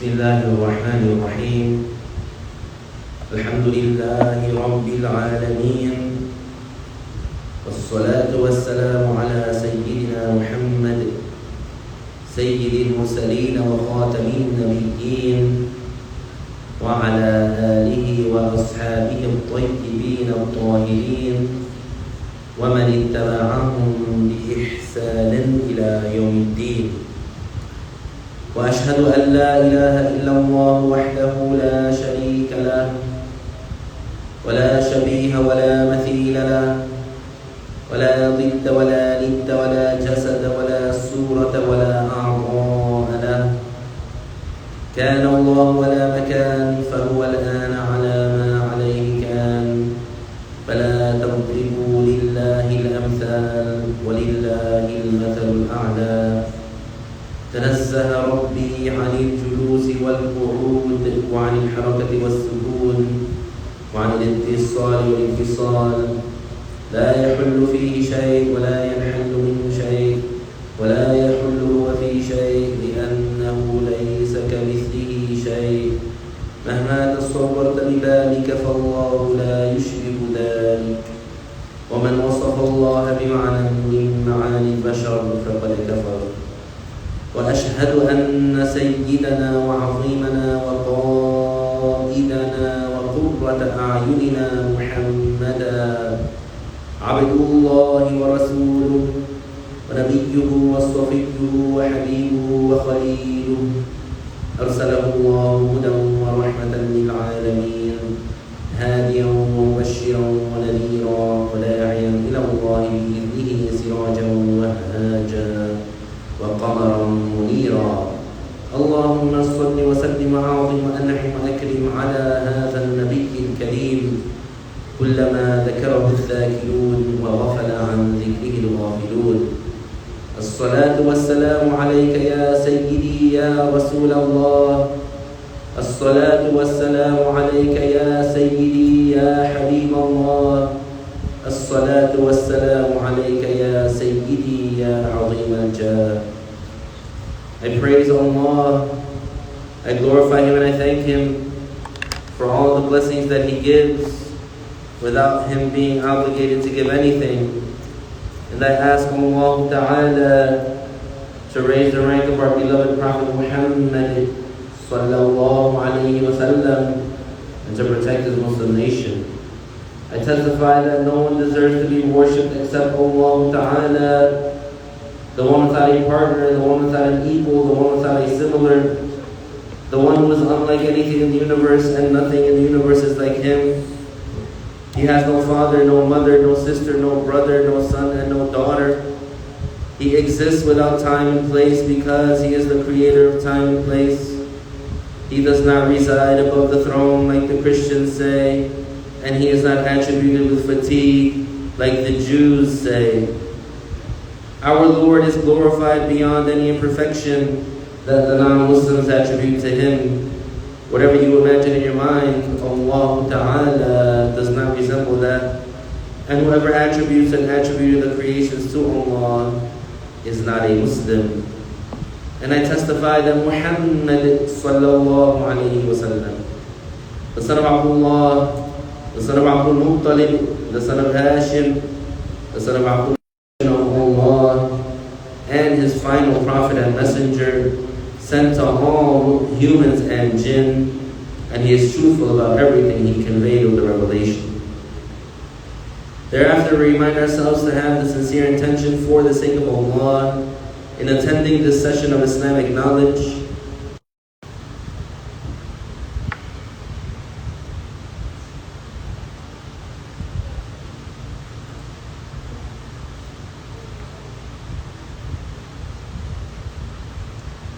بسم الله الرحمن الرحيم الحمد لله رب العالمين والصلاة والسلام على سيدنا محمد سيد المرسلين وخاتم النبيين وعلى آله وأصحابه الطيبين الطاهرين ومن اتبعهم بإحسان إلى يوم الدين. وأشهد أن لا إله إلا الله وحده لا شريك له ولا شبيه ولا مثيل له ولا ضد ولا ند ولا جسد ولا صورة ولا أعضاء له. كان الله ولا مكان فهو الآن على ما عليه كان. فلا تضربوا لله الأمثال ولله المثل الأعلى. تنزه ربي عن الجلوس والقعود وعن الحركة والسكون وعن الاتصال والانفصال. لا يحل فيه شيء ولا ينحل منه شيء ولا يحل هو في شيء لأنه ليس كمثله شيء. مهما تصورت بذلك فالله لا يشبه ذلك. ومن وصف الله بمعنى من معاني البشر فقد كفر. وأشهد أن سيدنا وعظيمنا وقائدنا وقرة أعيننا محمدا عبد الله ورسوله ونبيه وصفيه وحبيبه وخليله. أرسله الله هدى ورحمة للعالمين هاديا ومبشرا ونذيرا وداعيا إلى الله بإذنه سراجا وهاجا وقمرا منيرا. اللهم صل وسلم وعظم وأنعم وأكرم على هذا النبي الكريم كلما ذكره الذاكرون وغفل عن ذكره الغافلون. الصلاة والسلام عليك يا سيدي يا رسول الله. الصلاة والسلام عليك يا سيدي يا حبيب الله. الصلاة والسلام عليك يا سيدي يا عظيم الجاه. I praise Allah, I glorify Him and I thank Him for all the blessings that He gives without Him being obligated to give anything. And I ask Allah Ta'ala to raise the rank of our beloved Prophet Muhammad Sallallahu Alaihi Wasallam and to protect His Muslim nation. I testify that no one deserves to be worshipped except Allah Ta'ala, the one without a partner, the one without an equal, the one without a similar, the one who is unlike anything in the universe and nothing in the universe is like Him. He has no father, no mother, no sister, no brother, no son, and no daughter. He exists without time and place because He is the creator of time and place. He does not reside above the throne like the Christians say, and He is not attributed with fatigue like the Jews say. Our Lord is glorified beyond any imperfection that the non-Muslims attribute to Him. Whatever you imagine in your mind, Allah Ta'ala does not resemble that. And whoever attributes an attribute of the creations to Allah is not a Muslim. And I testify that Muhammad Sallallahu Alaihi Wasallam, the son of Abdullah, the son of Abdul Muttalib, the son of Hashim, the son of Abdul Allah, and His final prophet and messenger, sent to all humans and jinn, and He is truthful about everything He conveyed of the revelation. Thereafter, we remind ourselves to have the sincere intention for the sake of Allah in attending this session of Islamic knowledge.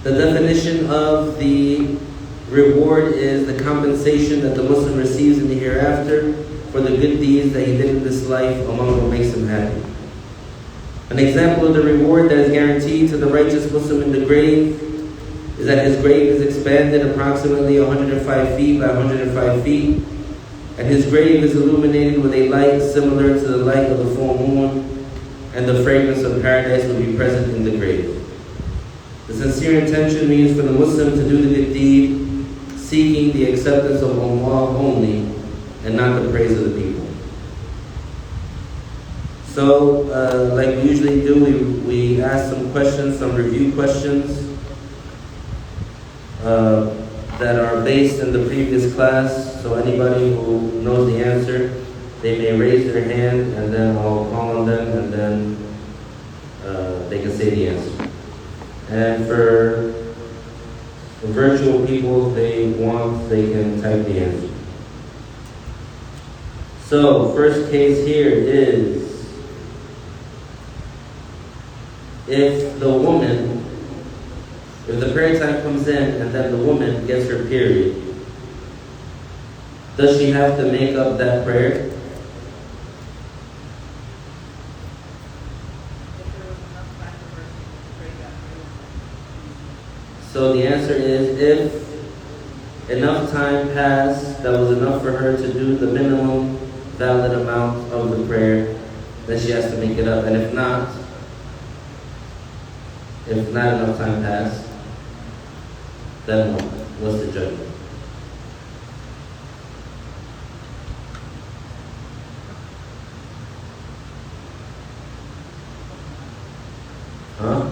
The definition of the reward is the compensation that the Muslim receives in the hereafter for the good deeds that he did in this life among what makes him happy. An example of the reward that is guaranteed to the righteous Muslim in the grave is that his grave is expanded approximately 105 feet by 105 feet, and his grave is illuminated with a light similar to the light of the full moon, and the fragrance of paradise will be present in the grave. The sincere intention means for the Muslim to do the good deed seeking the acceptance of Allah only and not the praise of the people. So, like we usually do, we ask some questions, some review questions that are based in the previous class. So anybody who knows the answer, they may raise their hand, and then I'll call on them, and then they can say the answer. And for the virtual people, if they want, they can type the answer. So, first case here is, if the prayer time comes in and then the woman gets her period, does she have to make up that prayer? So the answer is, if enough time passed that was enough for her to do the minimum valid amount of the prayer, then she has to make it up. And if not enough time passed, then what's the judgment? Huh?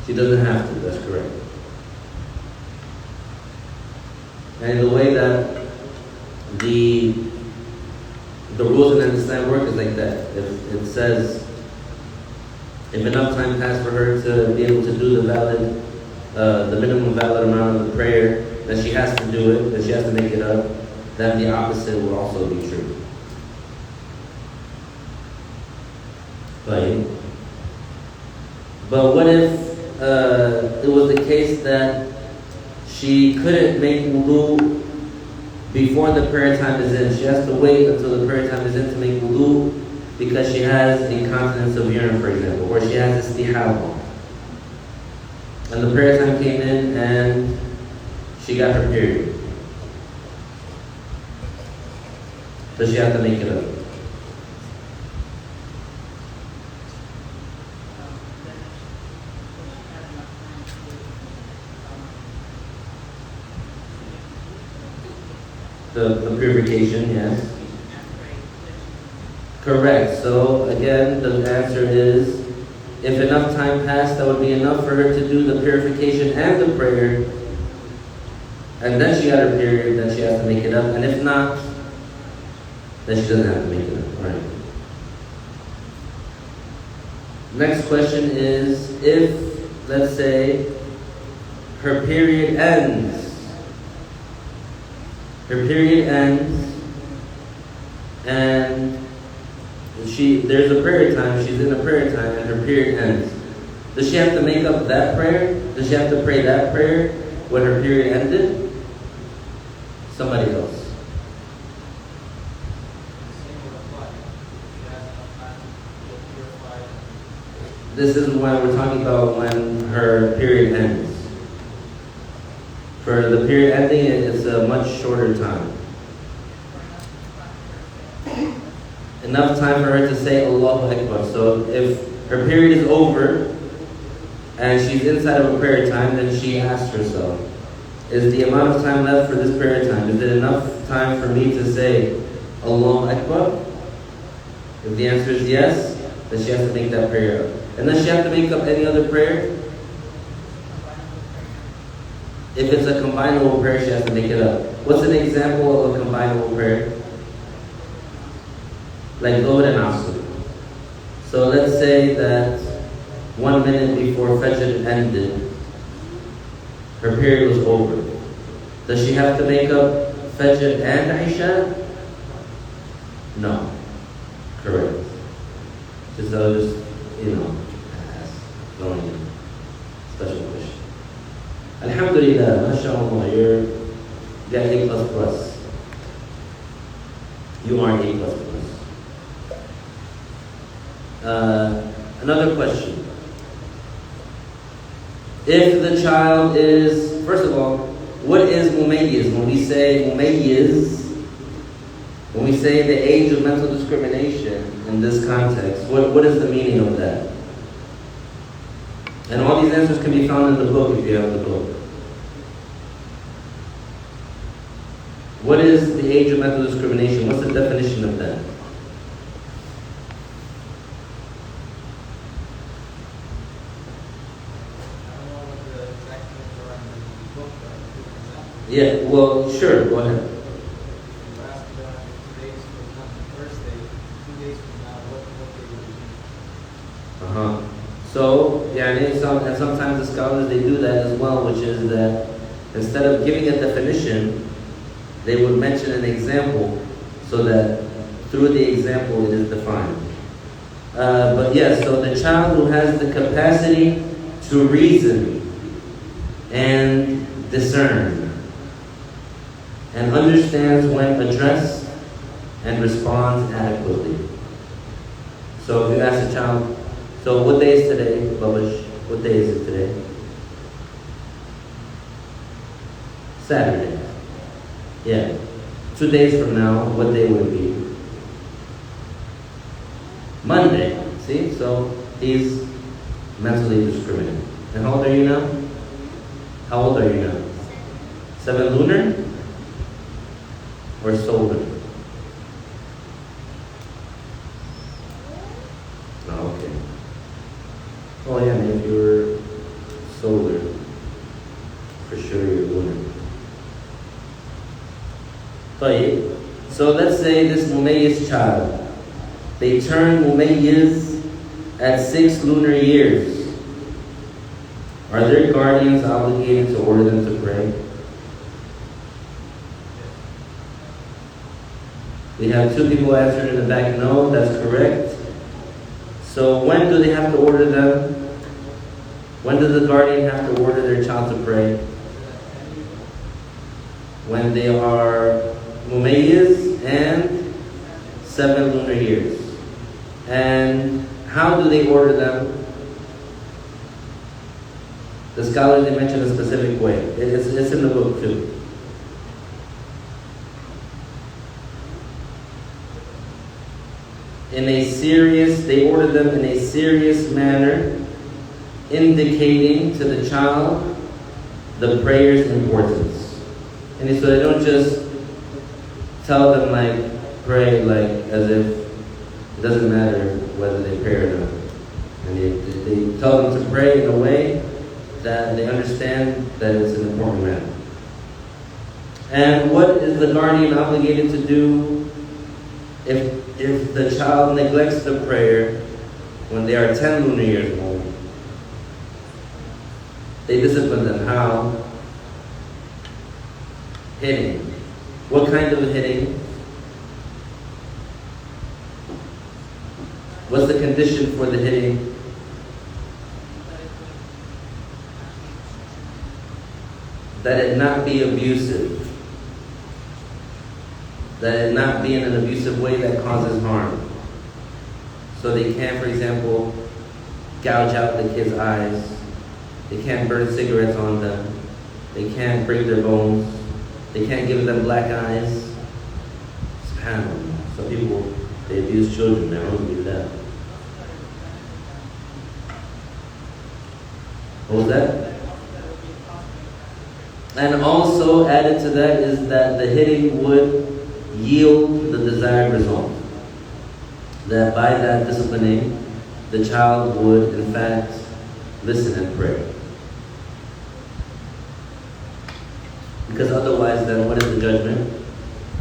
She doesn't have to, that's correct. And the way that the rules in Islam work is like that. If it says, if enough time passed for her to be able to do the minimum valid amount of the prayer, that she has to do it, that she has to make it up, then the opposite will also be true. Right? But what if it was the case that she couldn't make wudu before the prayer time is in? She has to wait until the prayer time is in to make wudu because she has incontinence of urine, for example, or she has istihaba. And the prayer time came in and she got her period. Does she have to make it up? The purification, yes. Correct. So again, the answer is, if enough time passed, that would be enough for her to do the purification and the prayer, and then she got her period, then she has to make it up. And if not, then she doesn't have to make it up. All right. Next question is, if, let's say, her period ends, and there's a prayer time, she's in a prayer time, and her period ends. Does she have to make up that prayer? Does she have to pray that prayer when her period ended? Somebody else. This is when we're talking about when her period ends. For the period ending, it's a much shorter time. Enough time for her to say Allahu Akbar. So if her period is over and she's inside of a prayer time, then she asks herself, is the amount of time left for this prayer time, is it enough time for me to say Allahu Akbar? If the answer is yes, then she has to make that prayer up. And does she have to make up any other prayer? If it's a combinable prayer, she has to make it up. What's an example of a combinable prayer? Like Dhuhr and Asr. So let's say that 1 minute before Fajr ended, her period was over. Does she have to make up Fajr and Isha? No. Correct. Just ask, throwing in special question. Alhamdulillah, mashallah, you're getting A++. You are A++. Another question. If the child is, first of all, what is mumayyiz? When we say mumayyiz, when we say the age of mental discrimination in this context, what is the meaning of that? And all these answers can be found in the book if you have the book. What is the age of mental discrimination? What's the definition of that? Yeah, well, sure, go ahead. So, yeah, and sometimes the scholars, they do that as well, which is that instead of giving a definition, they would mention an example so that through the example it is defined. But yes, so the child who has the capacity to reason and discern and understands when addressed and responds adequately. So if you ask a child, so what day is today, Babash? What day is it today? Saturday. Yeah. 2 days from now, what day would it be? Monday. See? So he's mentally discriminant. And how old are you now? How old are you now? 7 lunar? Or solar? Oh, okay. Oh yeah, man, if you're solar, for sure you're lunar. So let's say this Mumayyiz child, they turn Mumayyiz at 6 lunar years. Are their guardians obligated to order them to pray? We have 2 people answering in the back, no, that's correct. So when do they have to order them? When does the guardian have to order their child to pray? When they are Mumayyiz and 7 lunar years. And how do they order them? The scholars, they mention a specific way. It's in the book too. They order them in a serious manner, indicating to the child the prayer's importance. And so they don't just tell them pray as if it doesn't matter whether they pray or not. And they tell them to pray in a way that they understand that it's an important matter. And what is the guardian obligated to do if the child neglects the prayer when they are 10 lunar years old? They discipline them. How? Hitting. What kind of hitting? What's the condition for the hitting? That it not be abusive. That it not be in an abusive way that causes harm. So they can't, for example, gouge out the kid's eyes. They can't burn cigarettes on them. They can't break their bones. They can't give them black eyes. SubhanAllah. Some people, they abuse children. They don't do that. What was that? And also added to that is that the hitting would yield the desired result. That by that disciplining, the child would in fact listen and pray. Because otherwise, then what is the judgment?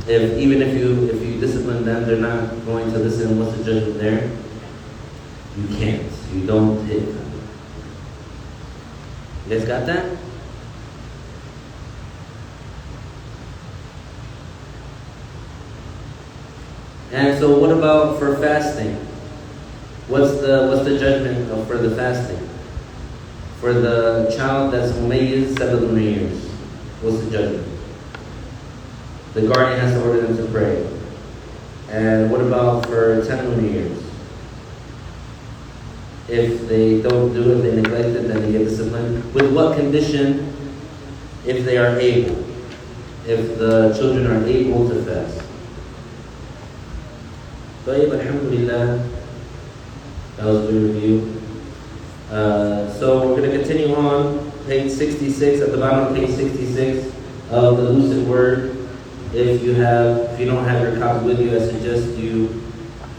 Even if you discipline them, they're not going to listen. What's the judgment there? You can't. You don't hit them. You guys got that? And so what about for fasting? What's the judgment for the fasting? For the child that's Mumayyiz 7 lunar years, what's the judgment? The guardian has to order them to pray. And what about for 10 lunar years? If they don't do it, they neglect it, then they get disciplined. With what condition? If they are able. If the children are able to fast. Alhamdulillah, that was a good review. So we're going to continue on page 66, at the bottom of page 66 of the Lucid Word. if you don't have your copy with you, I suggest you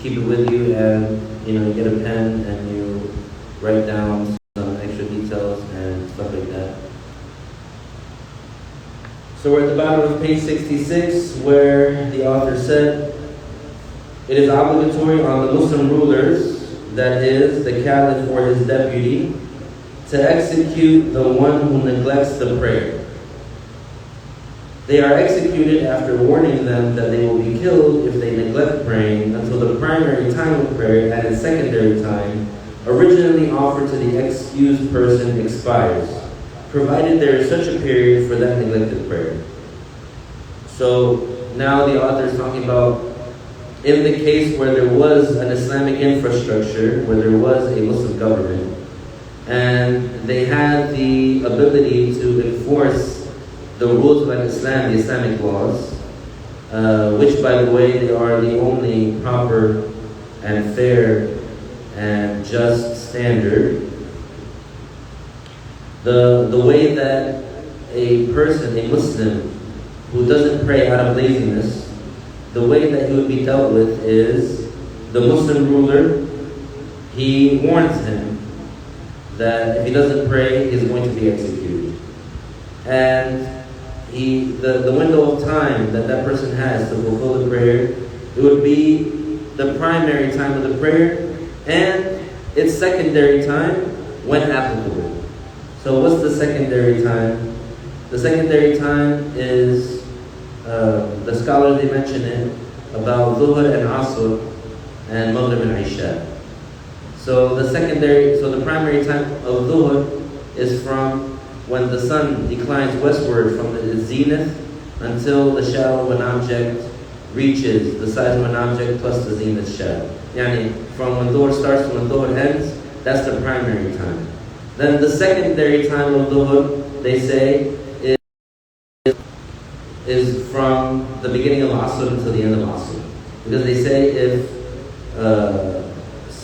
keep it with you, and you get a pen and you write down some extra details and stuff like that. So we're at the bottom of page 66, where the author said, "It is obligatory on the Muslim rulers, that is, the caliph or his deputy, to execute the one who neglects the prayer. They are executed after warning them that they will be killed if they neglect praying until the primary time of prayer and its secondary time, originally offered to the excused person, expires, provided there is such a period for that neglected prayer." So now the author is talking about, in the case where there was an Islamic infrastructure, where there was a Muslim government, and they had the ability to enforce the rules of Islam, the Islamic laws, which, by the way, they are the only proper and fair and just standard. The way that a person, a Muslim, who doesn't pray out of laziness, the way that he would be dealt with is the Muslim ruler, he warns him that if he doesn't pray, he's going to be executed. And the window of time that that person has to fulfill the prayer, it would be the primary time of the prayer and its secondary time when applicable. So what's the secondary time? The secondary time is, the scholars, they mention it, about Dhuhr and Asr and Maghrib and Isha. So the primary time of Dhuhr is from when the sun declines westward from its zenith until the shadow of an object reaches the size of an object plus the zenith shadow. Yani from when Dhuhr starts to when Dhuhr ends, that's the primary time. Then the secondary time of Dhuhr, they say, is from the beginning of Asr until the end of Asr. Because they say if,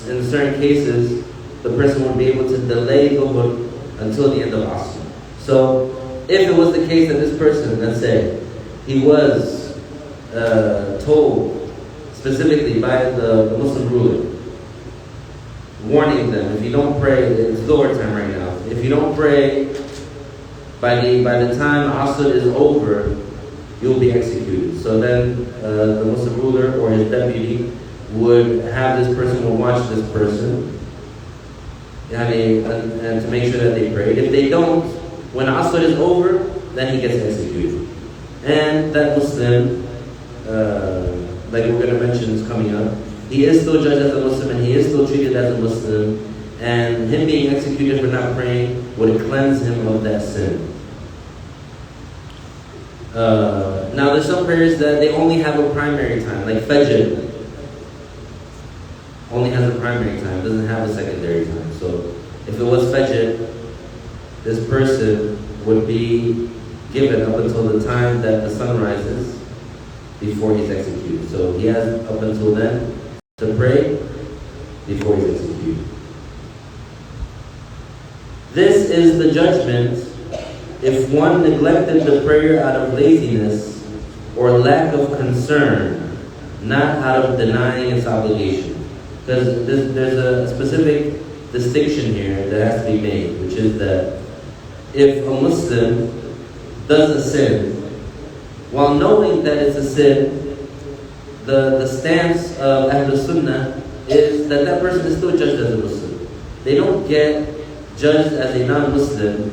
in certain cases, the person would be able to delay Dhuhr until the end of Asr. So, if it was the case that this person, let's say, he was told specifically by the Muslim ruler, warning them, if you don't pray, it's Dhuhr time right now. If you don't pray, by the time Asr is over, you'll be executed. So then the Muslim ruler or his deputy would have this person, will watch this person, and to make sure that they pray. If they don't, when Asr is over, then he gets executed. And that Muslim, like we're going to mention is coming up, he is still judged as a Muslim and he is still treated as a Muslim, and him being executed for not praying would cleanse him of that sin. Now there's some prayers that they only have a primary time, like Fajr only has a primary time, doesn't have a secondary time. So if it was Fajr, this person would be given up until the time that the sun rises before he's executed. So he has up until then to pray before he's executed. This is the judgment if one neglected the prayer out of laziness or lack of concern, not out of denying its obligation. Because there's a specific distinction here that has to be made, which is that if a Muslim does a sin, while knowing that it's a sin, the stance of Ahlul Sunnah is that that person is still judged as a Muslim. They don't get judged as a non-Muslim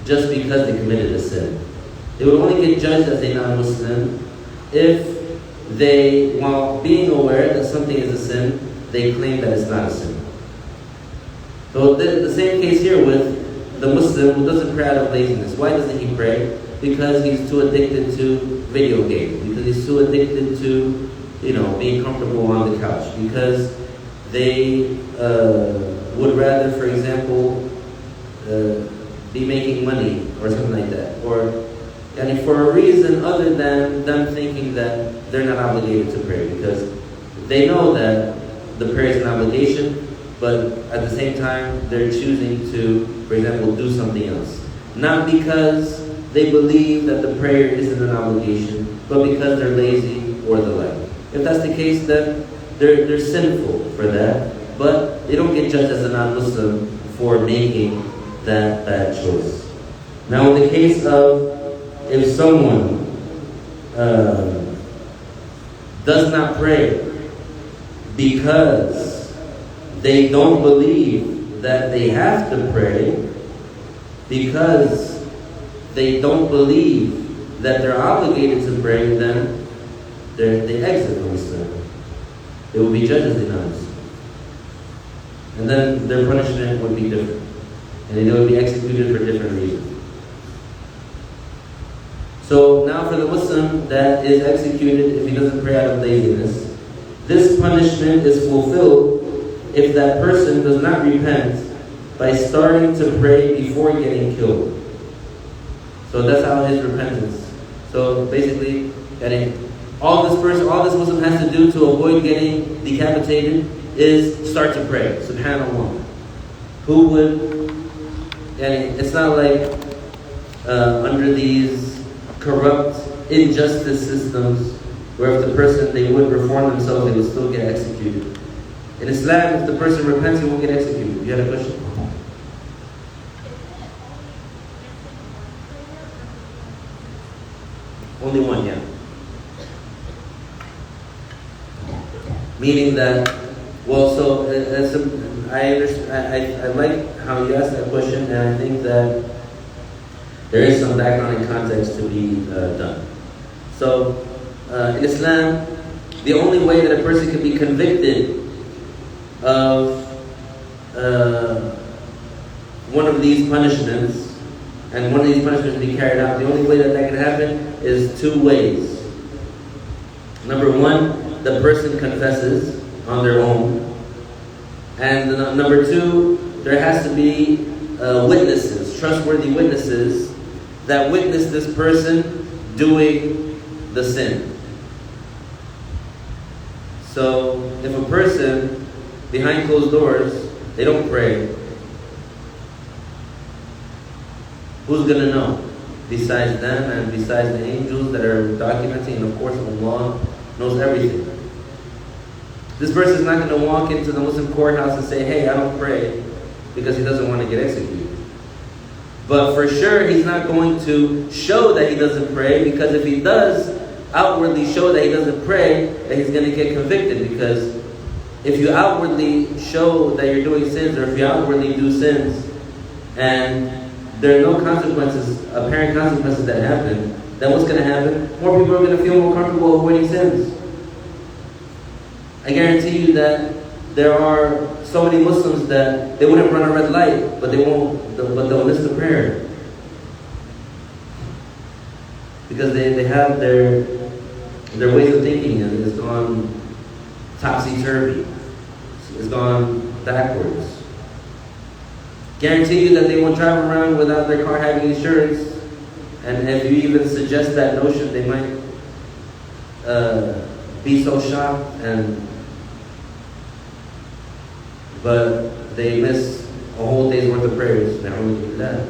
just because they committed a sin. They would only get judged as a non-Muslim if they, while being aware that something is a sin, they claim that it's not a sin. So the same case here with the Muslim who doesn't pray out of laziness. Why doesn't he pray? Because he's too addicted to video games. Because he's too addicted to, being comfortable on the couch. Because they would rather, for example, be making money or something like that. Or for a reason other than them thinking that they're not obligated to pray. Because they know that the prayer is an obligation, but at the same time, they're choosing to, for example, do something else. Not because they believe that the prayer isn't an obligation, but because they're lazy or the like. If that's the case, then they're sinful for that, but they don't get judged as a non-Muslim for making that bad choice. Now, in the case of if someone does not pray because they don't believe that they have to pray, because they don't believe that they're obligated to pray, then they exit from Islam. They will be judged as a non-Muslim. And then their punishment would be different. And they would be executed for different reasons. So now for the Muslim that is executed if he doesn't pray out of laziness, this punishment is fulfilled if that person does not repent by starting to pray before getting killed. So that's how his repentance. So basically, all this Muslim has to do to avoid getting decapitated is start to pray. Subhanallah. Who would? It's not like under these corrupt injustice systems where if the person, they would reform themselves, they would still get executed. In Islam, if the person repents, he won't get executed. You had a question? Only one, yeah. Meaning that, well, so I like how you asked that question, and I think that there is some background and context to be done. So, in Islam, the only way that a person can be convicted of one of these punishments, and one of these punishments be carried out, the only way that can happen is two ways. Number one, the person confesses on their own. And number two, there has to be witnesses, trustworthy witnesses, that witness this person doing the sin. So, if a person, behind closed doors, they don't pray, who's going to know? Besides them and besides the angels that are documenting, and of course Allah knows everything. This person is not going to walk into the Muslim courthouse and say, hey, I don't pray, because he doesn't want to get executed. But for sure, he's not going to show that he doesn't pray, because if he does outwardly show that he doesn't pray, then he's going to get convicted. Because if you outwardly show that you're doing sins, or if you outwardly do sins, and there are no consequences, apparent consequences that happen, then what's going to happen? More people are going to feel more comfortable avoiding sins. I guarantee you that there are so many Muslims that they wouldn't run a red light, but they'll miss the prayer. Because they have their ways of thinking has gone topsy-turvy. It's gone backwards. Guarantee you that they won't drive around without their car having insurance. And if you even suggest that notion, they might be so shocked, but they miss a whole day's worth of prayers. They only do that.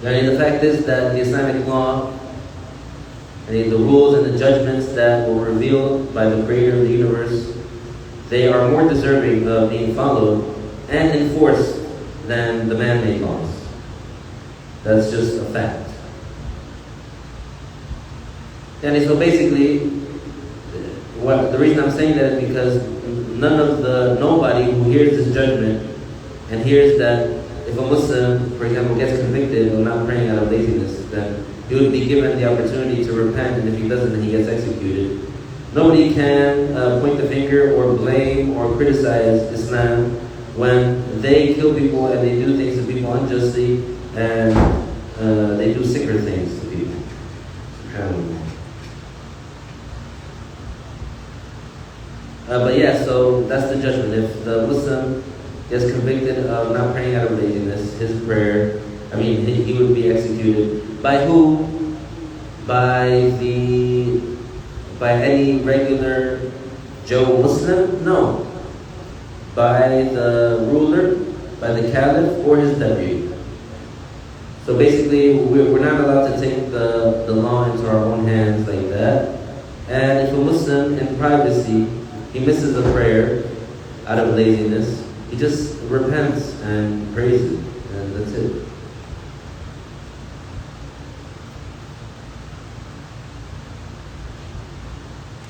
And the fact is that the Islamic law, and the rules and the judgments that were revealed by the Creator of the universe, they are more deserving of being followed and enforced than the man-made laws. That's just a fact. And so basically, the reason I'm saying that is because nobody who hears this judgment and hears that if a Muslim, for example, gets convicted of not praying out of laziness, then he would be given the opportunity to repent, and if he doesn't, then he gets executed. Nobody can point the finger or blame or criticize Islam when they kill people and they do things to people unjustly, and they do sicker things to people. But yeah, so that's the judgment. If the Muslim gets convicted of not praying out of laziness, his prayer, he would be executed. By who? By any regular Joe Muslim? No. By the ruler, by the caliph, or his deputy. So basically, we're not allowed to take the law into our own hands like that. And if a Muslim in privacy, he misses a prayer out of laziness, he just repents and prays it, and that's it.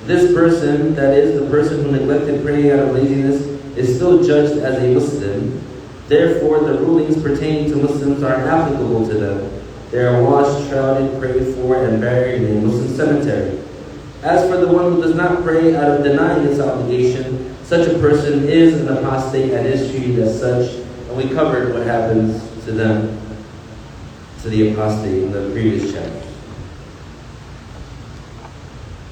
This person, that is, the person who neglected praying out of laziness, is still judged as a Muslim. Therefore, the rulings pertaining to Muslims are applicable to them. They are washed, shrouded, prayed for, and buried in a Muslim cemetery. As for the one who does not pray out of denying its obligation, such a person is an apostate and is treated as such. And we covered what happens to them, to the apostate, in the previous chapter.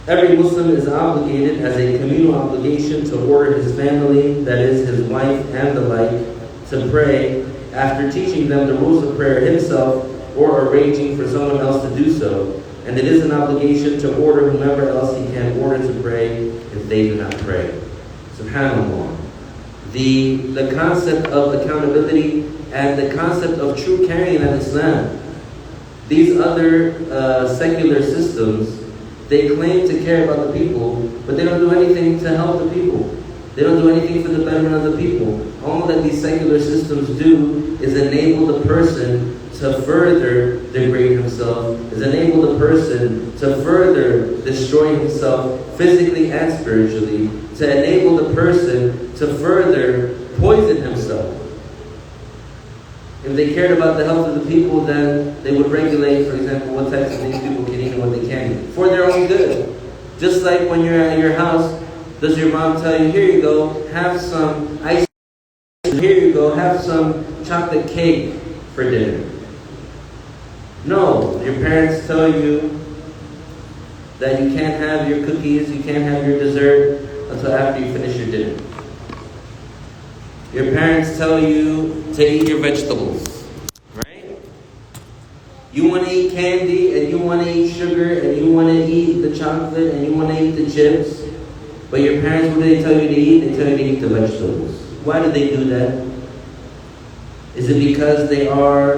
Every Muslim is obligated as a communal obligation to order his family, that is, his wife and the like, to pray after teaching them the rules of prayer himself or arranging for someone else to do so. And it is an obligation to order whomever else he can order to pray if they do not pray. SubhanAllah. The concept of accountability and the concept of true caring in Islam. These other secular systems, they claim to care about the people, but they don't do anything to help the people. They don't do anything for the betterment of the people. All that these secular systems do is enable the person to further degrade himself, is enable the person to further destroy himself physically and spiritually, to enable the person to further poison himself. If they cared about the health of the people, then they would regulate, for example, what types of things people can eat and what they can't eat, for their own good. Just like when you're at your house, does your mom tell you, here you go, have some ice cream, here you go, have some chocolate cake for dinner? No, your parents tell you that you can't have your cookies, you can't have your dessert until after you finish your dinner. Your parents tell you to eat your vegetables, right? You want to eat candy, and you want to eat sugar, and you want to eat the chocolate, and you want to eat the chips. But your parents, what do they tell you to eat? They tell you to eat the vegetables. Why do they do that? Is it because they are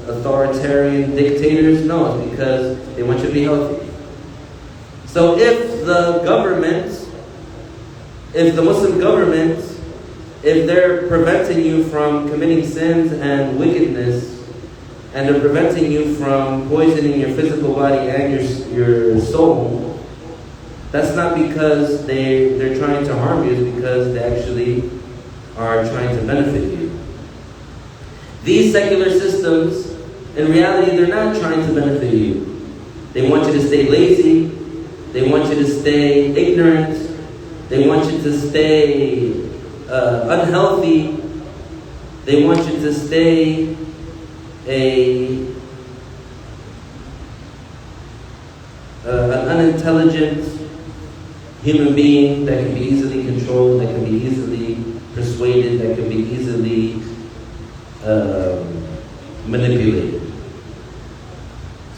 authoritarian dictators? No, it's because they want you to be healthy. So if the Muslim government, if they're preventing you from committing sins and wickedness, and they're preventing you from poisoning your physical body and your soul, that's not because they're trying to harm you, it's because they actually are trying to benefit you. These secular systems, in reality, they're not trying to benefit you. They want you to stay lazy. They want you to stay ignorant. They want you to stay unhealthy. They want you to stay an unintelligent human being that can be easily controlled, that can be easily persuaded, that can be easily manipulated.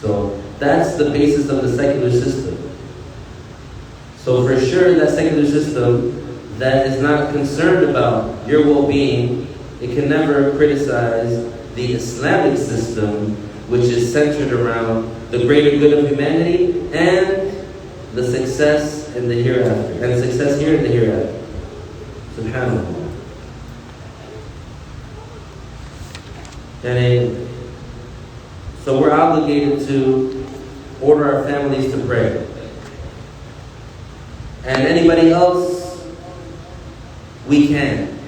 So that's the basis of the secular system. So for sure, that secular system that is not concerned about your well-being, it can never criticize the Islamic system, which is centered around the greater good of humanity and the success in the hereafter, and success here in the hereafter. SubhanAllah. So we're obligated to order our families to pray. And anybody else, we can.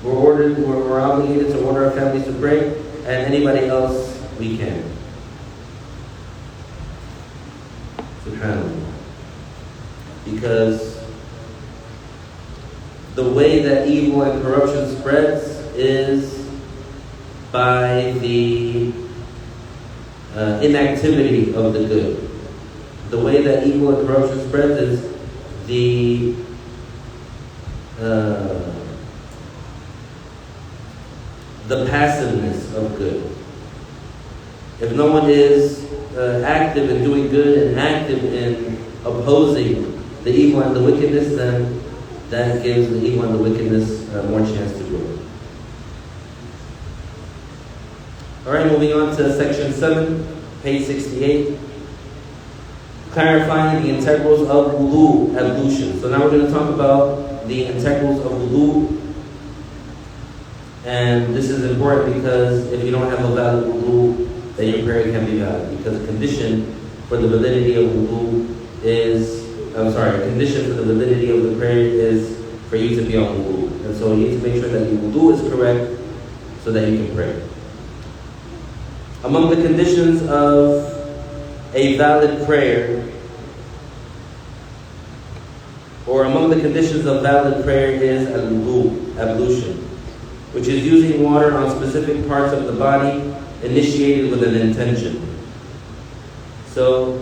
We're obligated to order our families to pray, and anybody else, we can. SubhanAllah. Because the way that evil and corruption spreads is by the inactivity of the good. The way that evil and corruption spreads is the passiveness of good. If no one is active in doing good and active in opposing the evil and the wickedness, then that gives the evil and the wickedness more chance to grow. Alright, moving on to section 7, page 68. Clarifying the integrals of wudu, ablution. So now we're going to talk about the integrals of wudu. And this is important because if you don't have a valid wudu, then your prayer can be valid. Because a condition for the validity of wudu a condition for the validity of the prayer is for you to be on wudu. And so you need to make sure that your wudu is correct so that you can pray. Among the conditions of a valid prayer, or among the conditions of valid prayer is al-wudu, ablution, which is using water on specific parts of the body initiated with an intention. So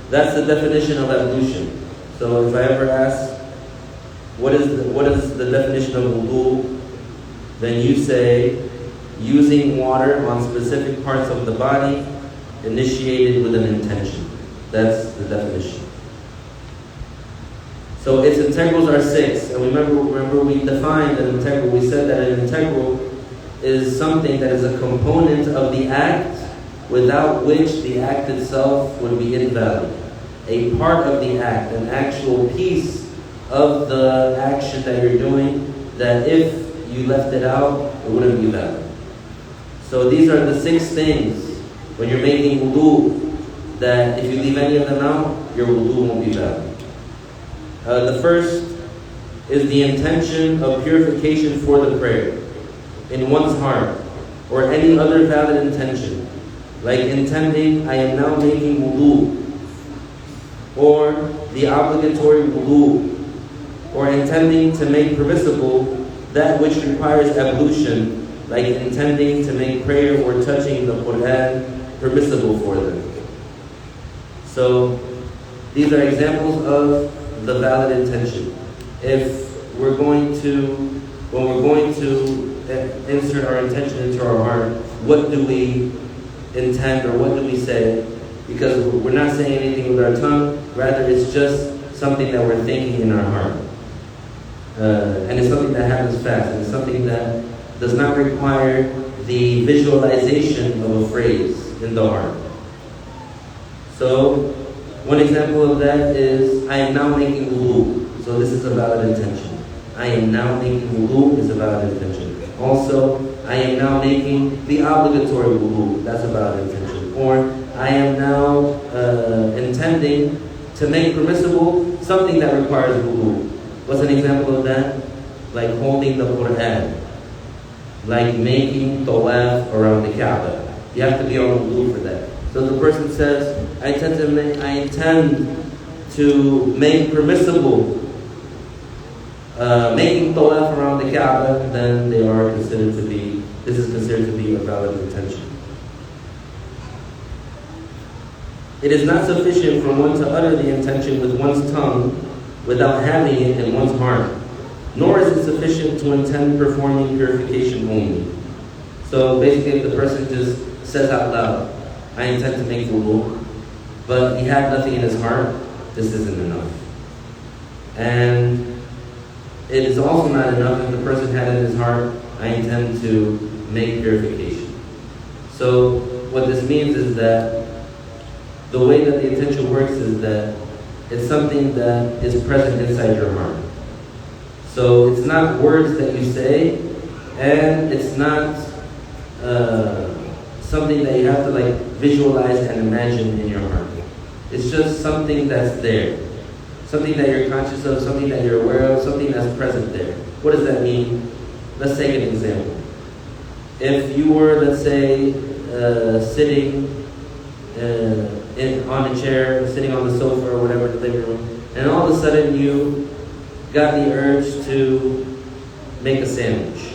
that's the definition of ablution. So if I ever ask, what is the definition of wudu, then you say, using water on specific parts of the body initiated with an intention. That's the definition. So its integrals are 6. And remember we defined an integral. We said that an integral is something that is a component of the act without which the act itself would be invalid. A part of the act, an actual piece of the action that you're doing, that if you left it out, it wouldn't be valid. So these are the 6 things when you're making wudu that if you leave any of them out, your wudu won't be valid. The first is the intention of purification for the prayer in one's heart, or any other valid intention, like intending, I am now making wudu, or the obligatory wudu, or intending to make permissible that which requires ablution, like intending to make prayer or touching the Quran permissible for them. So these are examples of the valid intention. When we're going to insert our intention into our heart, what do we intend or what do we say? Because we're not saying anything with our tongue, rather it's just something that we're thinking in our heart. And it's something that happens fast, and it's something that does not require the visualization of a phrase in the heart. So, one example of that is, I am now making wudu. So this is a valid intention. I am now making wudu is a valid intention. Also, I am now making the obligatory wudu. That's a valid intention. Or, I am now intending to make permissible something that requires wudu. What's an example of that? Like holding the Quran. Like making tawaf around the Kaaba. You have to be on wudu for that. So the person says, I intend to make permissible making tawaf around the Kaaba, then this is considered to be a valid intention. It is not sufficient for one to utter the intention with one's tongue without having it in one's heart, nor is it sufficient to intend performing purification only. So basically, if the person just says out loud, I intend to make wudu, but he had nothing in his heart, this isn't enough. And it is also not enough if the person had in his heart, I intend to make purification. So what this means is that the way that the intention works is that it's something that is present inside your heart. So it's not words that you say, and it's not something that you have to visualize and imagine in your heart. It's just something that's there. Something that you're conscious of, something that you're aware of, something that's present there. What does that mean? Let's take an example. If you were, let's say, sitting on a chair, sitting on the sofa or whatever in the living room, and all of a sudden you got the urge to make a sandwich.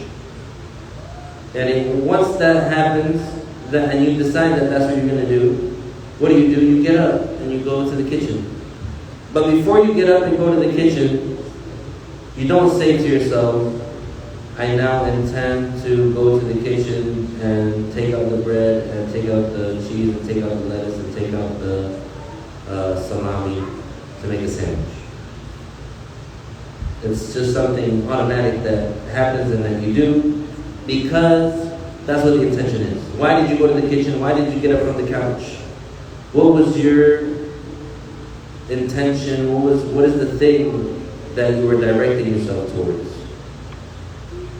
And once that happens, and you decide that that's what you're going to do, what do? You get up and you go to the kitchen. But before you get up and go to the kitchen, you don't say to yourself, I now intend to go to the kitchen and take out the bread and take out the cheese and take out the lettuce and take out the salami to make a sandwich. It's just something automatic that happens and that you do because That's what the intention is. Why did you go to the kitchen? Why did you get up from the couch? What was your intention? What is the thing that you were directing yourself towards?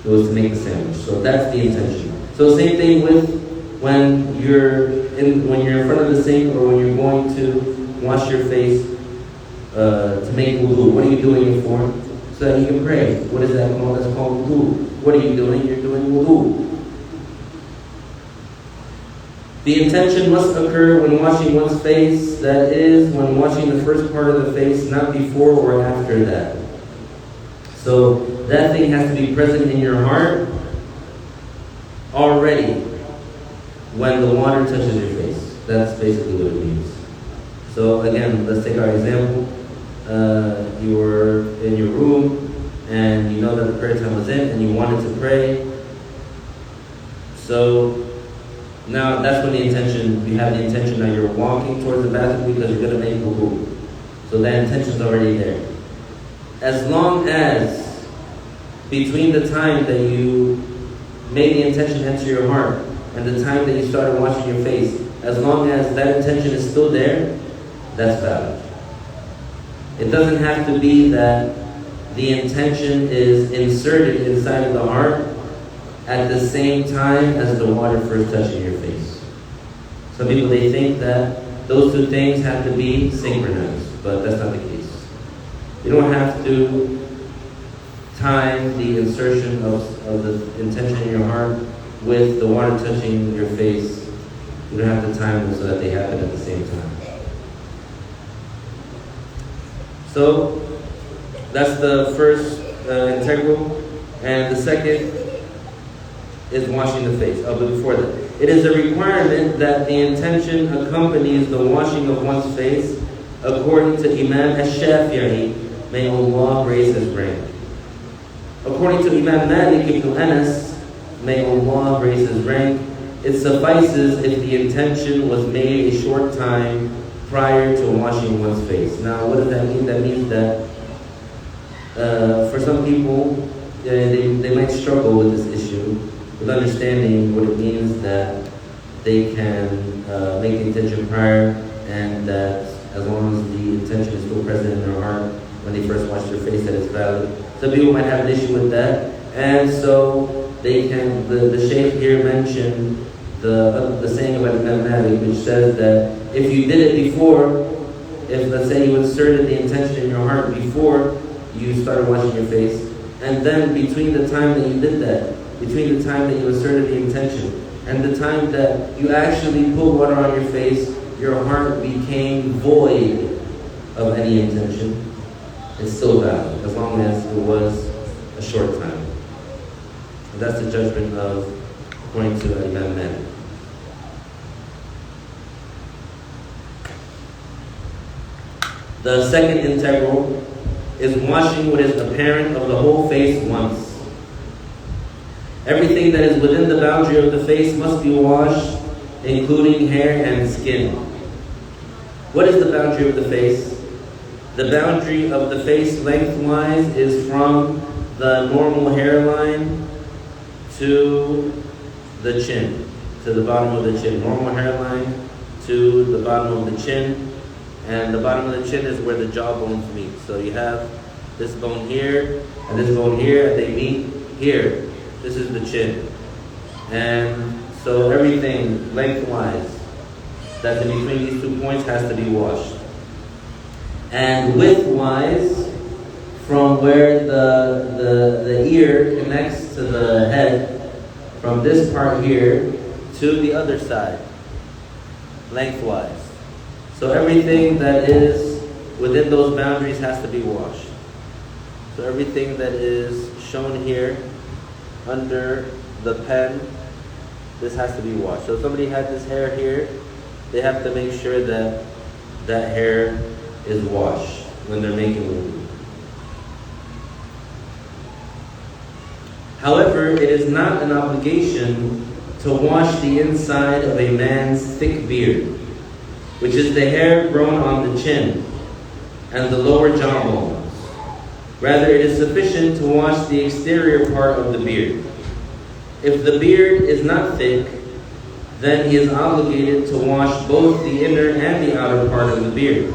It was to make the sandwich. So that's the intention. So same thing with when you're in front of the sink, or when you're going to wash your face to make wudu. What are you doing it for? So that you can pray. What is that called? That's called wudu. What are you doing? You're doing wudu. The intention must occur when washing one's face, that is, when washing the first part of the face, not before or after that. So that thing has to be present in your heart already when the water touches your face. That's basically what it means. So again, let's take our example. You were in your room and you know that the prayer time was in and you wanted to pray. So now that's when you have the intention that you're walking towards the bathroom because you're going to make wudu. So that intention's already there. As long as between the time that you made the intention enter your heart and the time that you started washing your face, as long as that intention is still there, that's valid. It doesn't have to be that the intention is inserted inside of the heart at the same time as the water first touching your face. Some people, they think that those two things have to be synchronized, but that's not the case. You don't have to time the insertion of the intention in your heart with the water touching your face. You don't have to time them so that they happen at the same time. So that's the first integral, and the second is washing the face. But before that, it is a requirement that the intention accompanies the washing of one's face, according to Imam Ash-Shafi'i, may Allah raise his rank. According to Imam Malik ibn Anas, may Allah raise his rank, it suffices if the intention was made a short time prior to washing one's face. Now, what does that mean? That means that for some people, they might struggle with this issue, with understanding what it means that they can make the intention prior, and that as long as the intention is still present in their heart when they first wash their face, that it's valid. Some people might have an issue with that, and so they can. The Shaykh here mentioned the saying about Imam Malik, which says that if you did it before, if let's say you inserted the intention in your heart before you started washing your face, and then between the time that you did that, between the time that you inserted the intention and the time that you actually put water on your face, your heart became void of any intention, it's still valid, as long as it was a short time. And that's the judgment of, according to Imam Malik. The second integral is washing what is apparent of the whole face once. Everything that is within the boundary of the face must be washed, including hair and skin. What is the boundary of the face? The boundary of the face lengthwise is from the normal hairline to the chin, to the bottom of the chin. Normal hairline to the bottom of the chin, and the bottom of the chin is where the jawbones meet. So you have this bone here and this bone here, and they meet here. This is the chin. And so everything lengthwise that's in between these 2 points has to be washed. And widthwise, from where the ear connects to the head, from this part here to the other side, lengthwise. So everything that is within those boundaries has to be washed. So everything that is shown here under the pen, this has to be washed. So if somebody had this hair here, they have to make sure that that hair is washed when they're making wudu. However, it is not an obligation to wash the inside of a man's thick beard, which is the hair grown on the chin and the lower jawbones. Rather, it is sufficient to wash the exterior part of the beard. If the beard is not thick, then he is obligated to wash both the inner and the outer part of the beard.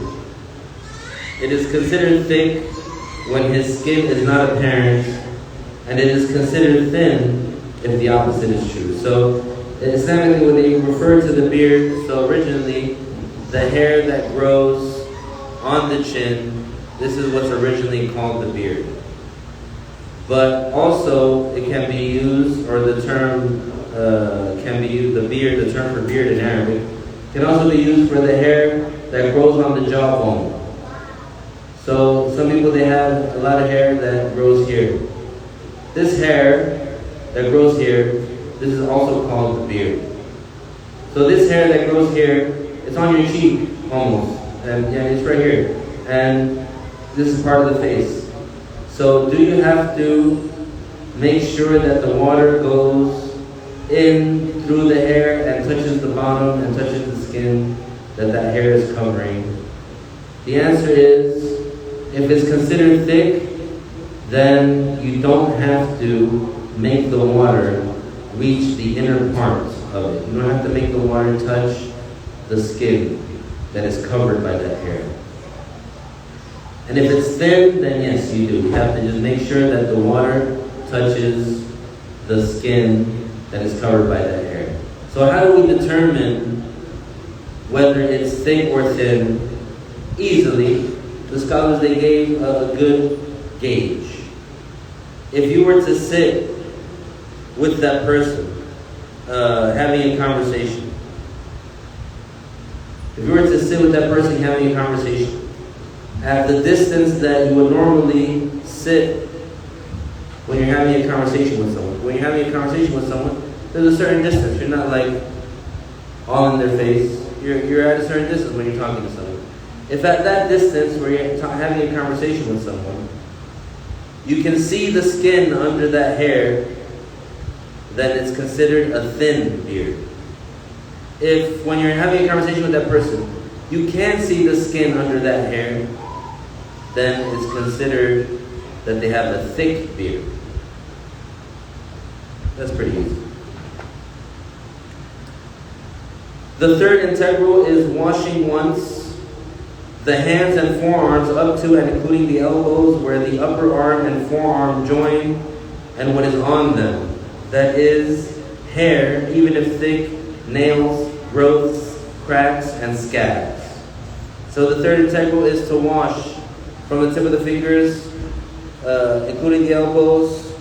It is considered thick when his skin is not apparent, and it is considered thin if the opposite is true. So, Islamically, when they refer to the beard, so originally, the hair that grows on the chin, this is what's originally called the beard. But also, it can be used, or the term can be used, the term for beard in Arabic, can also be used for the hair that grows on the jawbone. So some people, they have a lot of hair that grows here. This hair that grows here, this is also called the beard. So this hair that grows here, it's on your cheek almost, and yeah, it's right here. And this is part of the face. So do you have to make sure that the water goes in through the hair and touches the bottom and touches the skin that hair is covering? The answer is, if it's considered thick, then you don't have to make the water reach the inner part of it. You don't have to make the water touch the skin that is covered by that hair. And if it's thin, then yes, you do. You have to just make sure that the water touches the skin that is covered by that hair. So how do we determine whether it's thick or thin? Easily, the scholars, they gave a good gauge. If you were to sit with that person, having a conversation, if you were to sit with that person having a conversation, at the distance that you would normally sit when you're having a conversation with someone. When you're having a conversation with someone, there's a certain distance. You're not like all in their face. You're at a certain distance when you're talking to someone. If at that distance where you're having a conversation with someone, you can see the skin under that hair, then it's considered a thin beard. If when you're having a conversation with that person, you can't see the skin under that hair, then it's considered that they have a thick beard. That's pretty easy. The third integral is washing once the hands and forearms up to and including the elbows, where the upper arm and forearm join, and what is on them. That is hair, even if thick, nails, growths, cracks, and scabs. So the third integral is to wash from the tip of the fingers, including the elbows,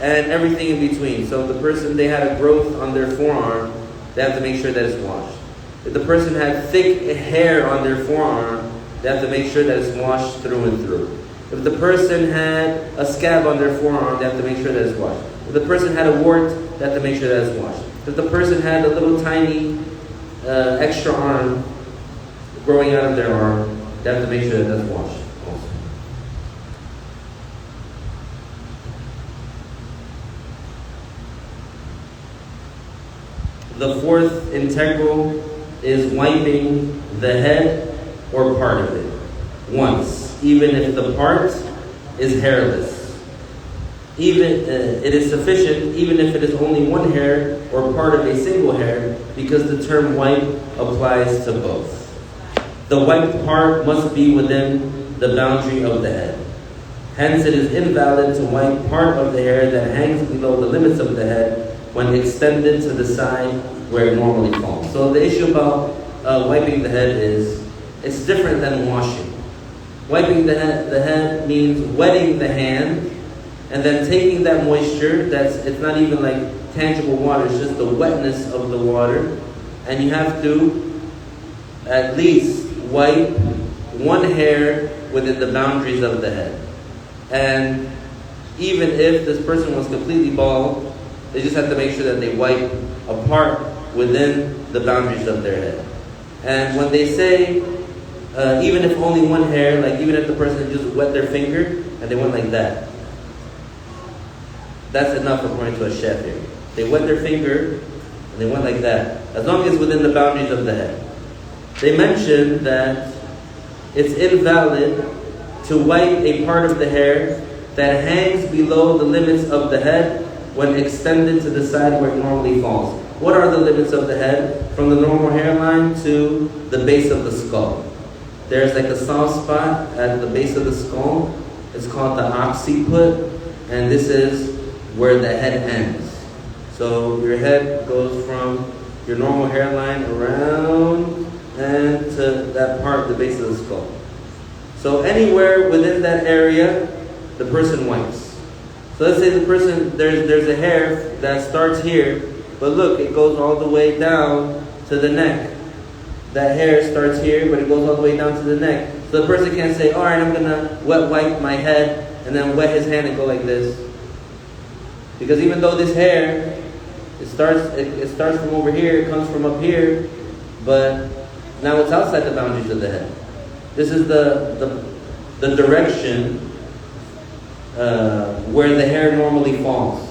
and everything in between. So if the person, they had a growth on their forearm, they have to make sure that it's washed. If the person had thick hair on their forearm, they have to make sure that it's washed through and through. If the person had a scab on their forearm, they have to make sure that it's washed. If the person had a wart, they have to make sure that it's washed. If the person had a little tiny extra arm growing out of their arm, they have to make sure that that's washed also. The fourth integral is wiping the head or part of it once, even if the part is hairless. Even it is sufficient, even if it is only one hair or part of a single hair, because the term wipe applies to both. The wiped part must be within the boundary of the head. Hence, it is invalid to wipe part of the hair that hangs below the limits of the head when extended to the side where it normally falls. So the issue about wiping the head is, it's different than washing. Wiping the head means wetting the hand, and then taking that moisture, it's not even like tangible water, it's just the wetness of the water, and you have to at least wipe one hair within the boundaries of the head. And even if this person was completely bald, they just have to make sure that they wipe a part within the boundaries of their head. And when they say, even if only one hair, like even if the person just wet their finger and they went like that, that's enough according to a Shafi'i. They wet their finger and they went like that, as long as within the boundaries of the head. They mentioned that it's invalid to wipe a part of the hair that hangs below the limits of the head when extended to the side where it normally falls. What are the limits of the head? From the normal hairline to the base of the skull. There's like a soft spot at the base of the skull. It's called the occiput, and this is where the head ends. So your head goes from your normal hairline around and to that part, the base of the skull. So anywhere within that area, the person wipes. So let's say the person, there's a hair that starts here, but look, it goes all the way down to the neck. That hair starts here, but it goes all the way down to the neck. So the person can't say, all right, I'm going to wet wipe my head, and then wet his hand and go like this. Because even though this hair, it starts from over here, it comes from up here, but now it's outside the boundaries of the head. This is the direction where the hair normally falls,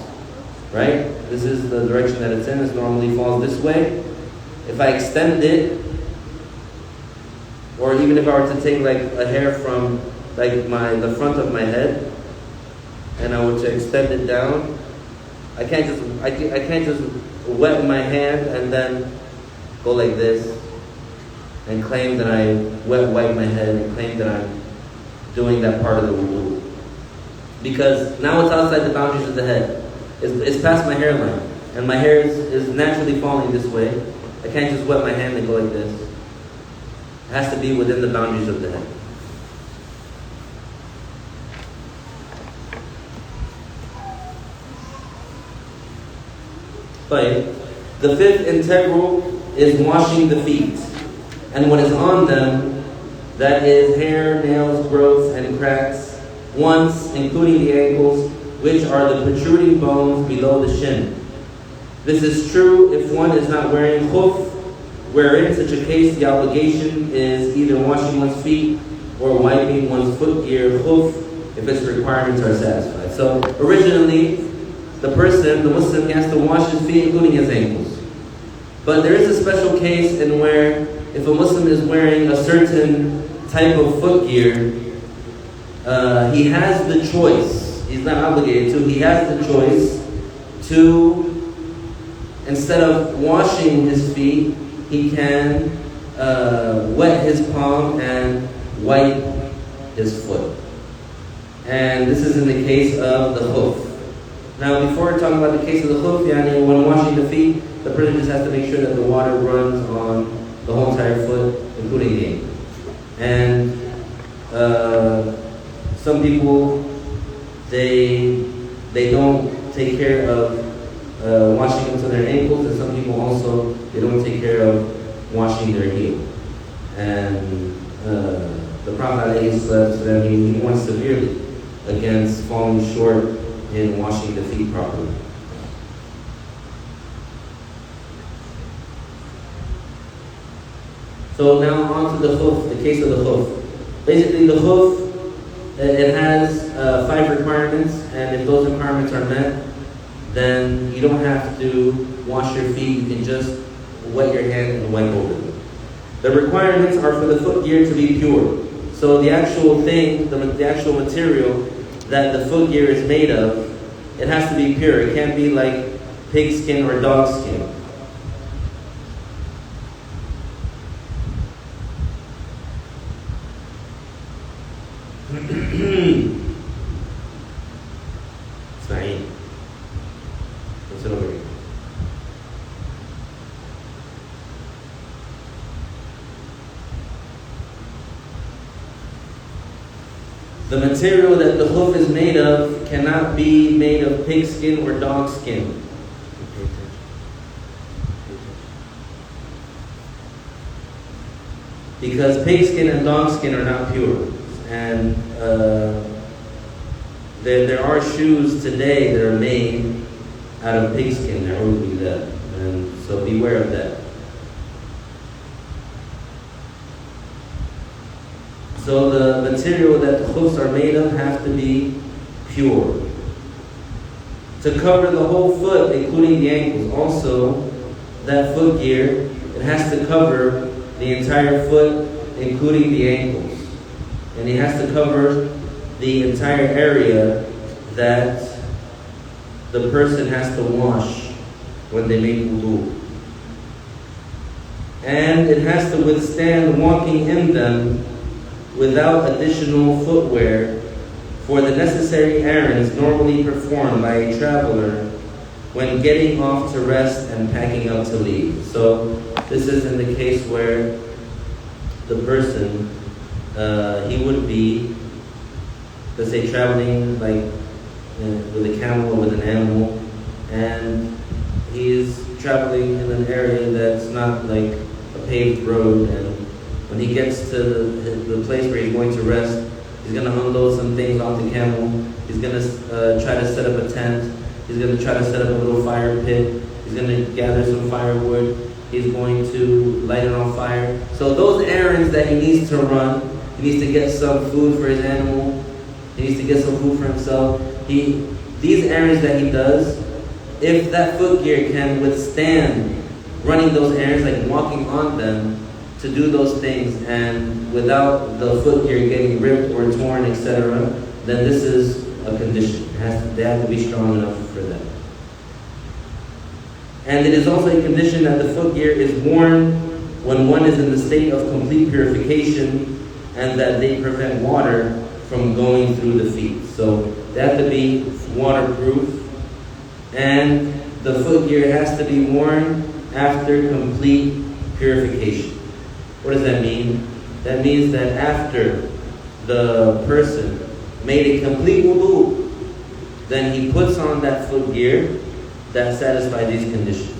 right? This is the direction that it's in. It normally falls this way. If I extend it, or even if I were to take like a hair from like the front of my head, and I were to extend it down, I can't just wet my hand and then go like this and claim that I wet wipe my head and claim that I'm doing that part of the wudu. Because now it's outside the boundaries of the head. It's past my hairline. And my hair is naturally falling this way. I can't just wet my hand and go like this. It has to be within the boundaries of the head. But the fifth integral is washing the feet. And what is on them, that is hair, nails, growths, and cracks, once, including the ankles, which are the protruding bones below the shin. This is true if one is not wearing khuf, where in such a case the obligation is either washing one's feet or wiping one's footgear khuf if its requirements are satisfied. So originally, the Muslim, he has to wash his feet, including his ankles. But there is a special case in where if a Muslim is wearing a certain type of footgear, he has the choice. He's not obligated to. He has the choice to, instead of washing his feet, he can wet his palm and wipe his foot. And this is in the case of the khuf. Now, before talking about the case of the khuf, when washing the feet, the person just has to make sure that the water runs on the whole entire foot, including the ankle. And some people, they don't take care of washing up to their ankles, and some people also, they don't take care of washing their heel. And the Prophet ﷺ, he warned severely against falling short in washing the feet properly. So now on to the khuf, the case of the khuf. Basically the khuf, it has 5 requirements, and if those requirements are met, then you don't have to wash your feet, you can just wet your hand and wipe over them. The requirements are for the footgear to be pure. So the actual thing, the actual material that the footgear is made of, it has to be pure. It can't be like pig skin or dog skin. Sa'id. What's it over here? The material that the khuf is made of cannot be made of pig skin or dog skin. Because pig skin and dog skin are not pure. And there are shoes today that are made out of pig skin. There will be that. And so beware of that. So the material that the khufs are made of have to be pure. To cover the whole foot, including the ankles. Also, that footgear, it has to cover the entire foot, including the ankles. And it has to cover the entire area that the person has to wash when they make wudu. And it has to withstand walking in them without additional footwear for the necessary errands normally performed by a traveler when getting off to rest and packing up to leave. So this is in the case where the person, he would be, let's say, traveling like with a camel or with an animal, and he's traveling in an area that's not like a paved road, and when he gets to the place where he's going to rest, he's going to unload some things off the camel. He's going to try to set up a tent. He's going to try to set up a little fire pit. He's going to gather some firewood. He's going to light it on fire. So those errands that he needs to run, he needs to get some food for his animal. He needs to get some food for himself. These errands that he does, if that footgear can withstand running those errands, like walking on them to do those things, and without the footgear getting ripped or torn, etc., then this is a condition. They have to be strong enough for that. And it is also a condition that the footgear is worn when one is in the state of complete purification, and that they prevent water from going through the feet. So they have to be waterproof, and the footgear has to be worn after complete purification. What does that mean? That means that after the person made a complete wudu, then he puts on that footgear that satisfies these conditions.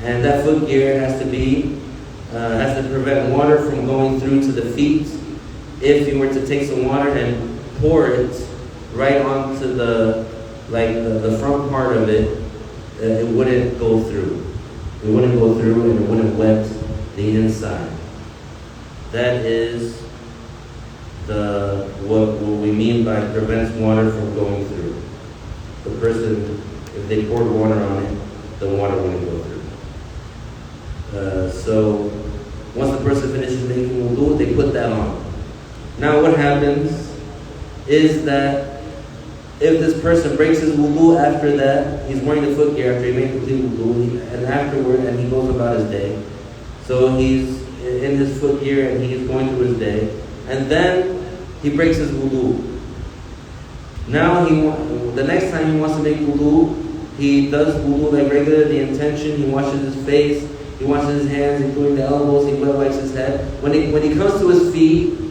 And that footgear has to prevent water from going through to the feet. If you were to take some water and pour it right onto the front part of it, it wouldn't go through. It wouldn't go through, and it wouldn't wet the inside. That is what we mean by prevents water from going through. The person, if they poured water on it, the water wouldn't go through. So once the person finishes making wudu, they put that on. Now what happens is that if this person breaks his wudu after that, he's wearing the footgear after he made complete wudu, and afterward, and he goes about his day. So he's in his footgear and he's going through his day, and then he breaks his wudu. Now the next time he wants to make wudu, he does wudu like regular, the intention, he washes his face, he washes his hands, including the elbows, he wet wipes his head. When he comes to his feet,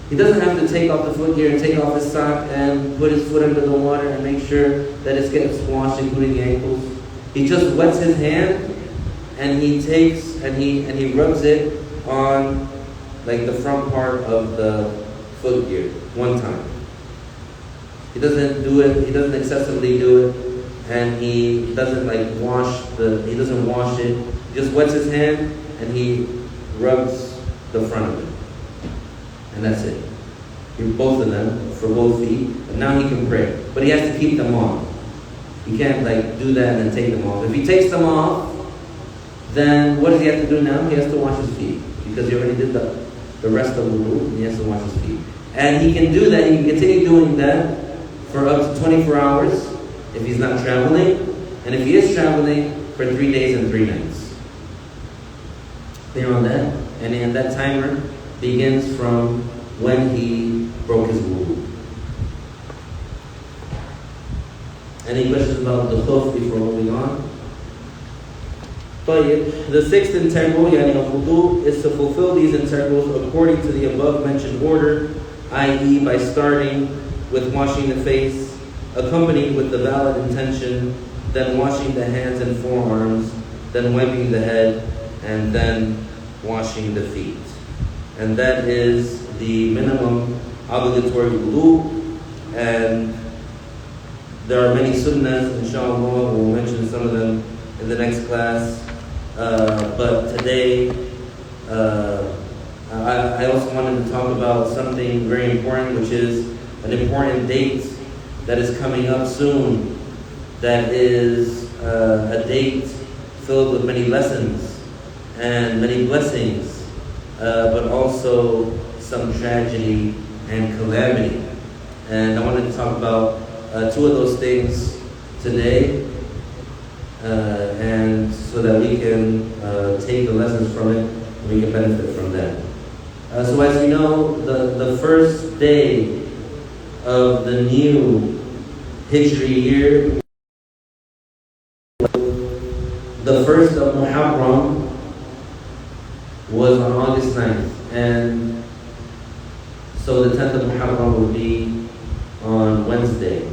he doesn't have to take off the footgear and take off his sock and put his foot under the water and make sure that it's getting washed, including the ankles. He just wets his hand and he takes and he rubs it on like the front part of the footgear one time. He doesn't do it, he doesn't excessively do it, and he doesn't he doesn't wash it. He just wets his hand and he rubs the front of it. And that's it. Both of them, for both feet. And now he can pray. But he has to keep them on. He can't do that and then take them off. If he takes them off, then what does he have to do now? He has to wash his feet. Because he already did the rest of the wudu. He has to wash his feet. And he can do that, he can continue doing that for up to 24 hours if he's not traveling. And if he is traveling, for 3 days and 3 nights. Clear on that? And that timer begins from when he broke his wudu. Any questions about the khuf before moving on? The sixth integral, yani al-wudu, is to fulfill these integrals according to the above mentioned order, i.e. by starting with washing the face, accompanied with the valid intention, then washing the hands and forearms, then wiping the head, and then washing the feet. And that is the minimum obligatory wudu. And there are many sunnahs, inshallah, we'll mention some of them in the next class. But today, I also wanted to talk about something very important, which is an important date that is coming up soon. That is a date filled with many lessons and many blessings. But also some tragedy and calamity. And I wanted to talk about two of those things today, and so that we can take the lessons from it and we can benefit from that. So as you know, the first day of the new Hijri year, the first of Muharram, was on August 9th, and so the 10th of Muharram will be on Wednesday.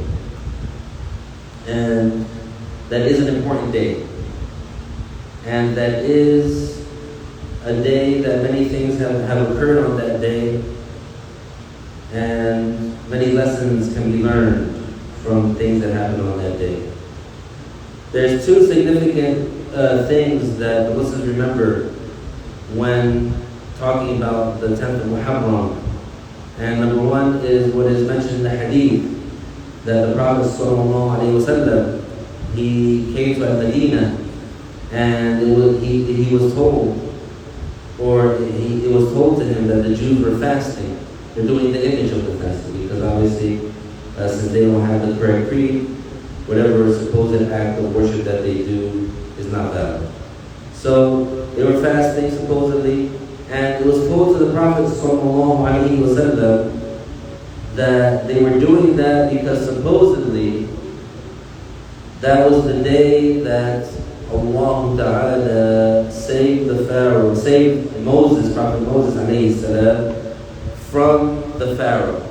And that is an important day. And that is a day that many things have occurred on that day, and many lessons can be learned from things that happened on that day. There's two significant things that the Muslims remember when talking about the 10th of Muharram. And number one is what is mentioned in the hadith, that the Prophet ﷺ, he came to Al-Medina, and he was told, or it was told to him that the Jews were fasting. They're doing the image of the fasting, because obviously, since they don't have the correct creed, whatever supposed act of worship that they do is not valid. So they were fasting supposedly, and it was told to the Prophet ﷺ that they were doing that because supposedly that was the day that Allah Ta'ala saved the Pharaoh, saved Moses, Prophet Moses alayhi salam, from the Pharaoh.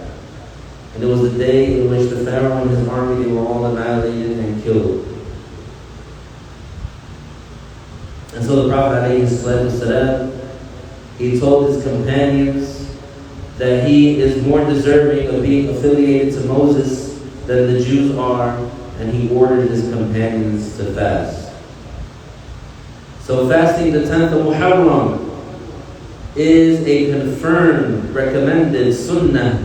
And it was the day in which the Pharaoh and his army, they were all annihilated and killed. And so the Prophet alayhi salam, he told his companions that he is more deserving of being affiliated to Moses than the Jews are, and he ordered his companions to fast. So fasting the 10th of Muharram is a confirmed, recommended sunnah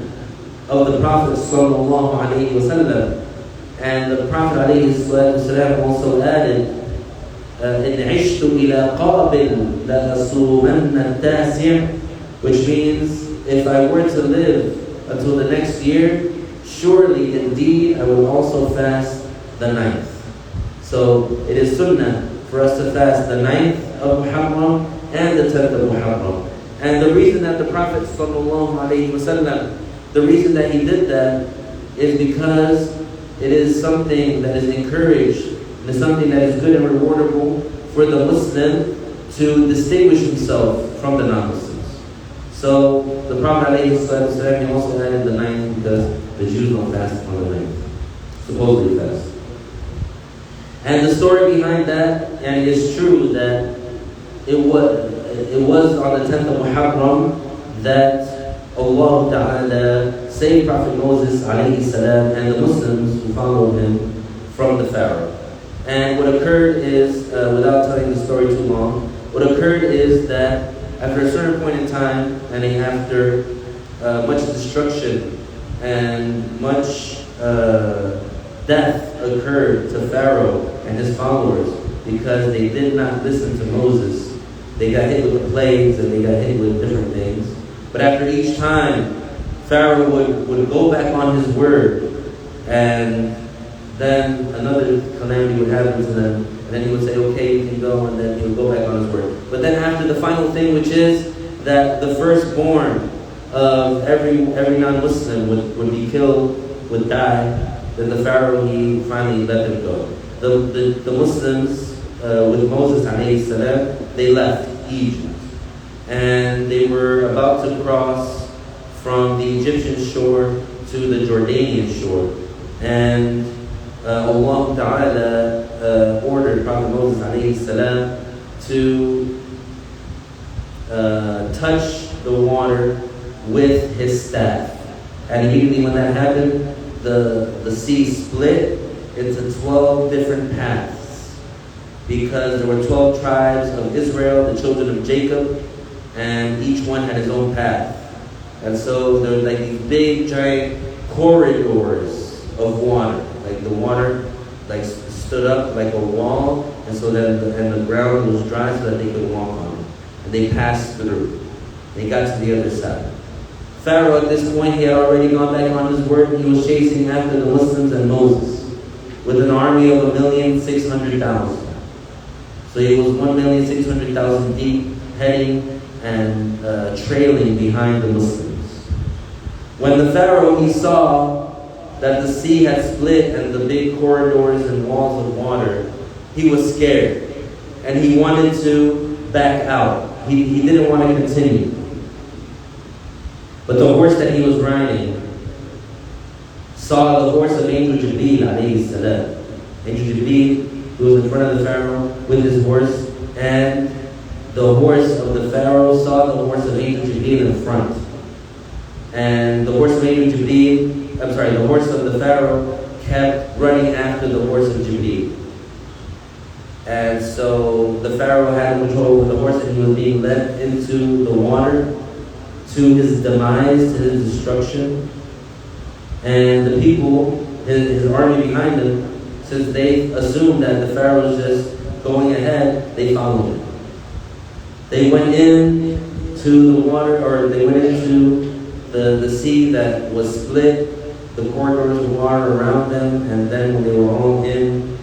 of the Prophet sallallahu alaihi wasallam. And the Prophet alayhi wasallam also added, إِنْ عِشْتُ إِلَىٰ قَابِلٍ لَأَصُومَنَّ التَّاسِعِ, which means if I were to live until the next year, surely indeed I will also fast the 9th. So it is sunnah for us to fast the 9th of Muharram and the 10th of Muharram. And the reason that the Prophet ﷺ, the reason that he did that is because it is something that is encouraged, and is something that is good and rewardable for the Muslim to distinguish himself from the non-Muslims. So the Prophet ﷺ, he also added the 9th because the Jews don't fast on the 9th, supposedly fast. And the story behind that, and it is true that it was on the 10th of Muharram that Allah Ta'ala saved Prophet Moses alayhi salam and the Muslims who followed him from the Pharaoh. And what occurred is, without telling the story too long, what occurred is that after a certain point in time, and after much destruction and much death occurred to Pharaoh and his followers because they did not listen to Moses. They got hit with the plagues and they got hit with different things. But after each time, Pharaoh would go back on his word, and then another calamity would happen to them, and then he would say, okay, you can go, and then he would go back on his word. But then after the final thing, which is that the firstborn of every non-Muslim would be killed, would die, then the Pharaoh, he finally let him go. The Muslims, with Moses alayhi salam, they left Egypt. And they were about to cross from the Egyptian shore to the Jordanian shore. And Allah Ta'ala ordered Prophet Moses alayhi salam to touch the water with his staff. And immediately when that happened, the sea split into 12 different paths, because there were 12 tribes of Israel, the children of Jacob, and each one had his own path. And so there were like these big giant corridors of water. Like the water like stood up like a wall, and so then the ground was dry so that they could walk on it. And they passed through. They got to the other side. Pharaoh at this point, he had already gone back on his word. He was chasing after the Muslims and Moses. with an army of 1,600,000. So he was 1,600,000 deep, heading and trailing behind the Muslims. When the Pharaoh, he saw that the sea had split and the big corridors and walls of water, he was scared. And he wanted to back out. He didn't want to continue. But the horse that he was riding saw the horse of Angel Jibreel alayhi salam. Angel Jibreel, who was in front of the Pharaoh with his horse, and the horse of the Pharaoh saw the horse of Angel Jibreel in front. And the horse of Angel Jibreel, the horse of the Pharaoh kept running after the horse of Jibreel. And so the Pharaoh had control over the horse, and he was being led into the water to his demise, to his destruction. And the people, his army behind him, since they assumed that the Pharaoh was just going ahead, they followed him. They went into the water, or they went into the sea that was split, the corridors of water around them, and then when they were all in,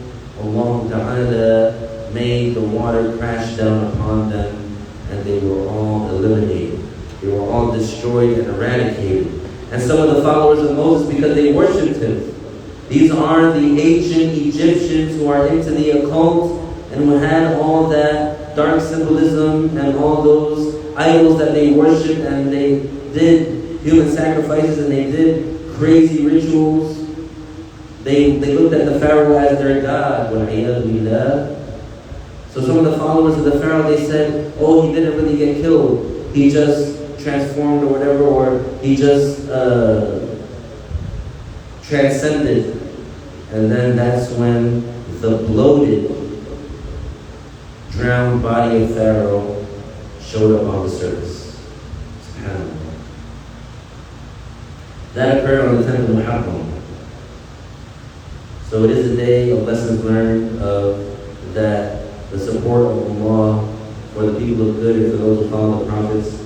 Allah Ta'ala made the water crash down upon them, and they were all eliminated. They were all destroyed and eradicated. And some of the followers of Moses, because they worshipped him. These are the ancient Egyptians who are into the occult and who had all that dark symbolism and all those idols that they worshipped, and they did human sacrifices and they did crazy rituals. They looked at the Pharaoh as their God. So some of the followers of the Pharaoh, they said, oh, he didn't really get killed. He just transformed or whatever, or he just transcended. And then that's when the bloated, drowned body of Pharaoh showed up on the surface. SubhanAllah. That occurred on the 10th of Muharram. So it is a day of lessons learned of that the support of Allah for the people of good and for those who follow the prophets,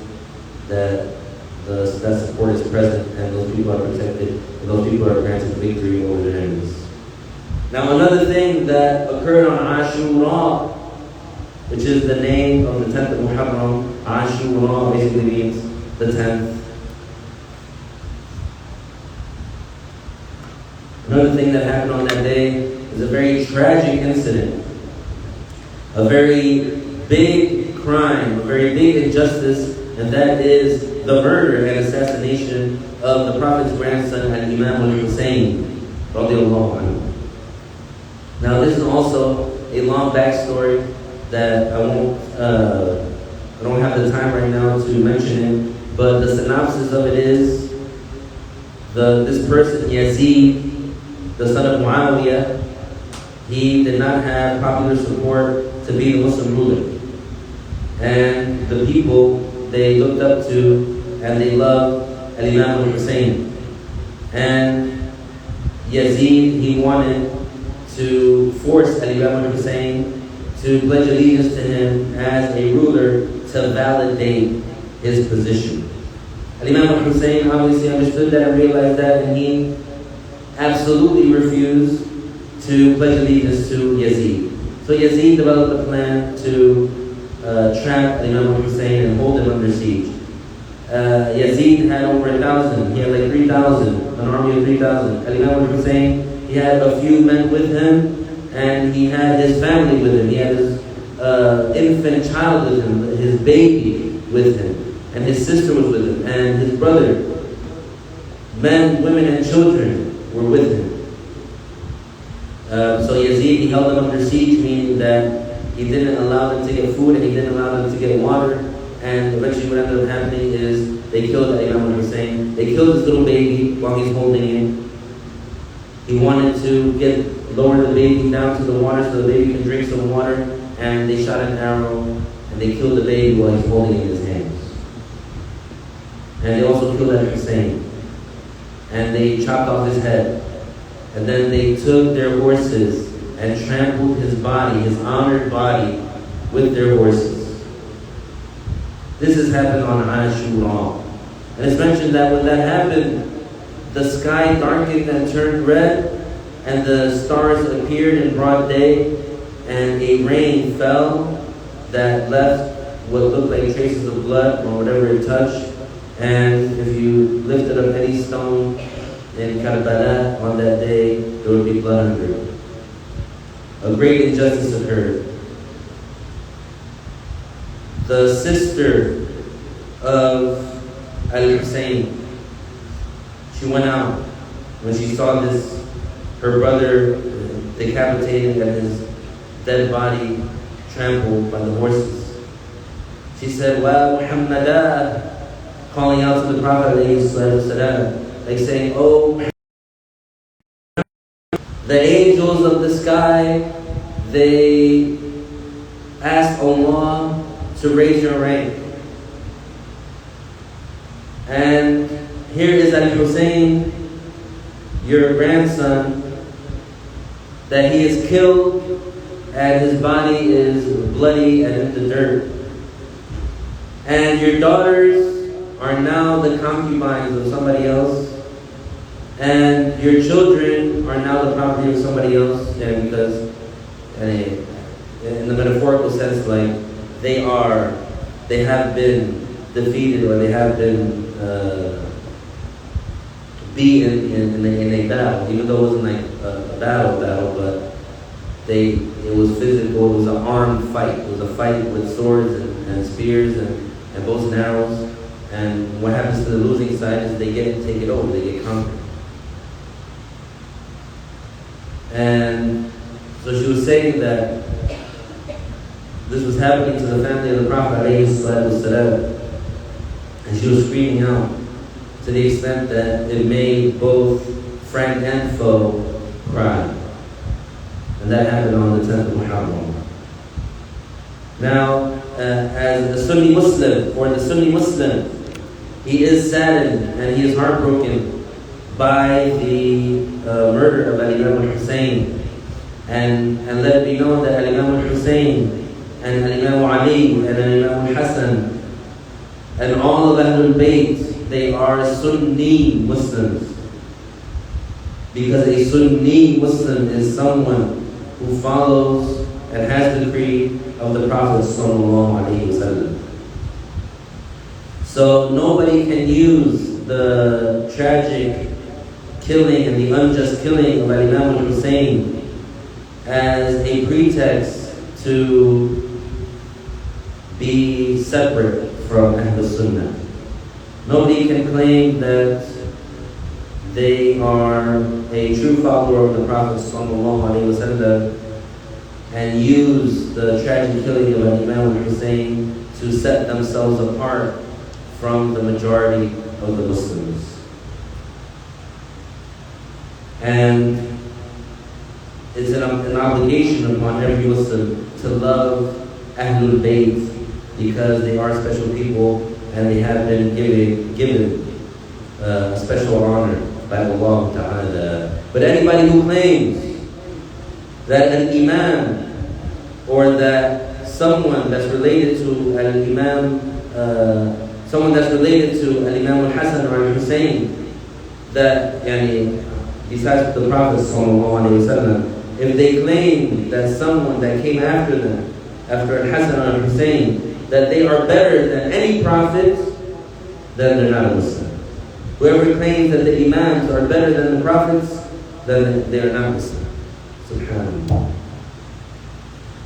that support is present and those people are protected and those people are granted victory over their enemies. Now another thing that occurred on Ashura, which is the name of the 10th of Muharram, Ashura basically means the 10th. Another thing that happened on that day is a very tragic incident, a very big crime, a very big injustice, and that is the murder and assassination of the Prophet's grandson, Imam al-Hussein, radiallahu anhu. Now this is also a long backstory that I don't have the time right now to mention it, but the synopsis of it is, this person, Yazid, the son of Muawiyah, he did not have popular support to be the Muslim ruler. And the people, they looked up to and they loved Imam al-Hussein. And Yazid, he wanted to force Imam al-Hussein to pledge allegiance to him as a ruler to validate his position. Imam al-Hussein obviously understood that and realized that, and he absolutely refused to pledge allegiance to Yazid. So Yazid developed a plan to trap Imam al-Hussein and hold him under siege. Yazid had over 1,000. He had like 3,000, an army of 3,000. Imam al-Hussein, he had a few men with him, and he had his family with him. He had his infant child with him, his baby with him, and his sister was with him, and his brother. Men, women, and children were with him. So Yazid, he held them under siege, meaning that he didn't allow them to get food and he didn't allow them to get water. And eventually what ended up happening is they killed Imam al-Hussein. They killed his little baby while he's holding him. He wanted to lower the baby down to the water so the baby can drink some water. And they shot an arrow and they killed the baby while he's holding it in his hands. And they also killed Hussein. And they chopped off his head. And then they took their horses and trampled his body, his honored body, with their horses. This has happened on Ashura. And it's mentioned that when that happened, the sky darkened and turned red, and the stars appeared in broad day, and a rain fell that left what looked like traces of blood or whatever it touched. And if you lifted up any stone in Karbala on that day, there would be blood under it. A great injustice occurred. The sister of Al-Hussein, she went out when she saw this, her brother decapitated and his dead body trampled by the horses. She said, "Wa Muhammadah," calling out to the Prophet ﷺ, like saying, "Oh, the angels of the sky, they asked Allah to raise your rank. And here is Al-Hussein, your grandson, that he is killed and his body is bloody and in the dirt. And your daughters are now the concubines of somebody else, and your children are now the property of somebody else." And because, in the metaphorical sense, like they have been defeated, or they have been beaten in a battle, even though it wasn't like a battle, but it was physical. It was an armed fight. It was a fight with swords and spears and bows and arrows. And what happens to the losing side is they take it over. They get conquered. And so she was saying that this was happening to the family of the Prophet ﷺ, and she was screaming out to the extent that it made both friend and foe cry. And that happened on the 10th of Muharram. Now, as a Sunni Muslim, or the Sunni Muslim, he is saddened and he is heartbroken by the murder of Al-Imam al-Hussein. And let it be known that Al-Imam al-Hussein and Al-Imam Ali and Al-Imam al-Hassan and all of Ahlul Bayt, they are Sunni Muslims. Because a Sunni Muslim is someone who follows and has the creed of the Prophet ﷺ. So nobody can use the tragic killing and the unjust killing of Imam al-Hussein as a pretext to be separate from Ahl Sunnah. Nobody can claim that they are a true follower of the Prophet ﷺ and use the tragic killing of Imam al-Hussein to set themselves apart from the majority of the Muslims. And it's an obligation upon every Muslim to love Ahlul Bayt because they are special people and they have been given a special honor by Allah Ta'ala. But anybody who claims that an Imam or that someone that's related to Al-Imam, someone that's related to Al-Imam al-Hassan or al-Hussein, that besides the Prophet ﷺ, if they claim that someone that came after them, after Al-Hassan or al-Hussein, that they are better than any prophet, then they're not a Muslim. Whoever claims that the Imams are better than the prophets, then they are not Muslim. SubhanAllah.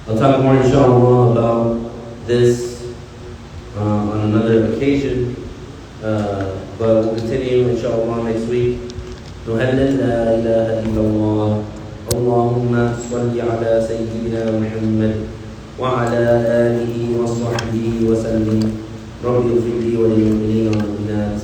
I'll talk more inshallah about this on another occasion, but we'll continue inshallah next week. نهلل لا إله إلا الله اللهم صل على سيدنا محمد وعلى آله وصحبه وسلم رب اغفر لي وللمؤمنين والمؤمنات